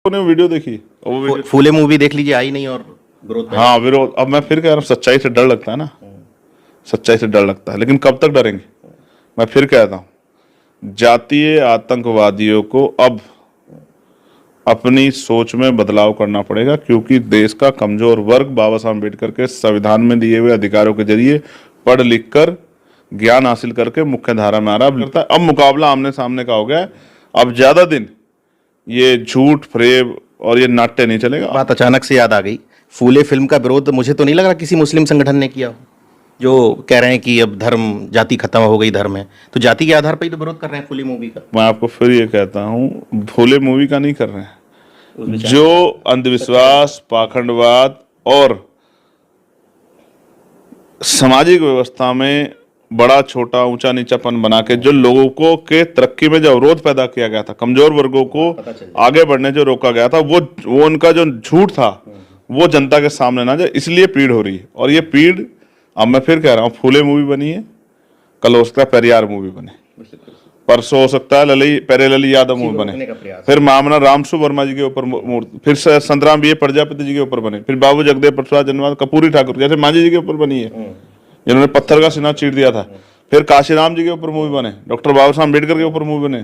ने वीडियो देखी और वो वीडियो फूले मूवी देख लीजिए, आई नहीं और विरोध हाँ विरोध। अब मैं फिर कह रहा हूँ सच्चाई से डर लगता है ना, सच्चाई से डर लगता है, लेकिन कब तक डरेंगे। मैं फिर कहता हूँ जातीय आतंकवादियों को अब अपनी सोच में बदलाव करना पड़ेगा, क्योंकि देश का कमजोर वर्ग बाबा साहब अम्बेडकर के संविधान में दिए हुए अधिकारों के जरिए पढ़ लिख कर ज्ञान हासिल करके मुख्य धारा में आ रहा है। अब मुकाबला आमने सामने का हो गया है। अब ज्यादा दिन ये झूठ फरेब और ये नाट्य नहीं चलेगा। बात अचानक से याद आ गई, फूले फिल्म का विरोध मुझे तो नहीं लग रहा किसी मुस्लिम संगठन ने किया हो, जो कह रहे हैं कि अब धर्म जाति खत्म हो गई, धर्म है तो जाति के आधार पर ही तो विरोध कर रहे हैं फूले मूवी का। मैं आपको फिर ये कहता हूँ फूले मूवी का नहीं कर रहे हैं, जो अंधविश्वास पाखंडवाद और सामाजिक व्यवस्था में बड़ा छोटा ऊंचा नीचापन बना के जो लोगों को के तरक्की में जो अवरोध पैदा किया गया था, कमजोर वर्गों को आगे बढ़ने जो रोका गया था, वो उनका जो झूठ था वो जनता के सामने ना जाए, इसलिए पीड़ हो रही है। और ये पीड़ अब मैं फिर कह रहा हूँ फूले मूवी बनी है, कल हो सकता है पेरियार मूवी बने, परसों हो सकता है पेरे लली यादव मूवी बने, फिर मामला रामसु वर्मा जी के ऊपर, फिर संतराम बी प्रजापति जी के ऊपर बने, फिर बाबू जगदेव प्रसाद जनवाद कपूरी ठाकुर जैसे मांझी जी के ऊपर बनी है जिन्होंने पत्थर का सीना चीर दिया था, फिर काशीराम जी के ऊपर मूवी बने, डॉक्टर बाबा साहब अम्बेडकर के ऊपर मूवी बने,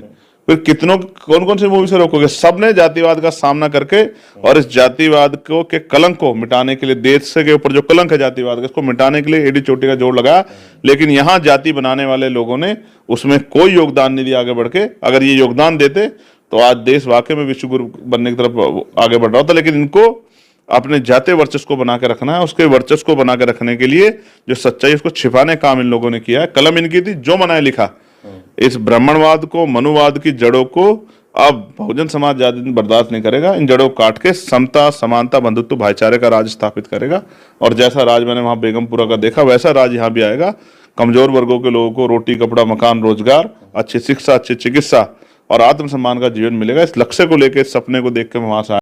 फिर कितनों कौन कौन सी मूवी से रोकोगे। सबने जातिवाद का सामना करके और इस जातिवाद को के कलंक को मिटाने के लिए, देश के ऊपर जो कलंक है जातिवाद का, इसको मिटाने के लिए एडी चोटी का जोड़ लगाया। लेकिन यहाँ जाति बनाने वाले लोगों ने उसमें कोई योगदान नहीं दिया आगे बढ़ के। अगर ये योगदान देते तो आज देश वाकई में विश्व गुरु बनने की तरफ आगे बढ़ रहा होता। लेकिन इनको अपने जातीय वर्चस्व को बना के रखना है, उसके वर्चस्व को बना के रखने के लिए जो सच्चाई उसको छिपाने का काम इन लोगों ने किया है। कलम इनकी थी, जो मनाए लिखा। इस ब्राह्मणवाद को, मनुवाद की जड़ों को अब बहुजन समाज ज्यादा दिन बर्दाश्त नहीं करेगा। इन जड़ों को काट के समता, समानता, बंधुत्व, भाईचारे का राज स्थापित करेगा। और जैसा राज मैंने वहां बेगमपुरा का देखा, वैसा राज यहाँ भी आएगा। कमजोर वर्गों के लोगों को रोटी, कपड़ा, मकान, रोजगार, अच्छी शिक्षा, अच्छी चिकित्सा और आत्मसम्मान का जीवन मिलेगा। इस लक्ष्य को लेकर, इस सपने को देख के मैं वहां से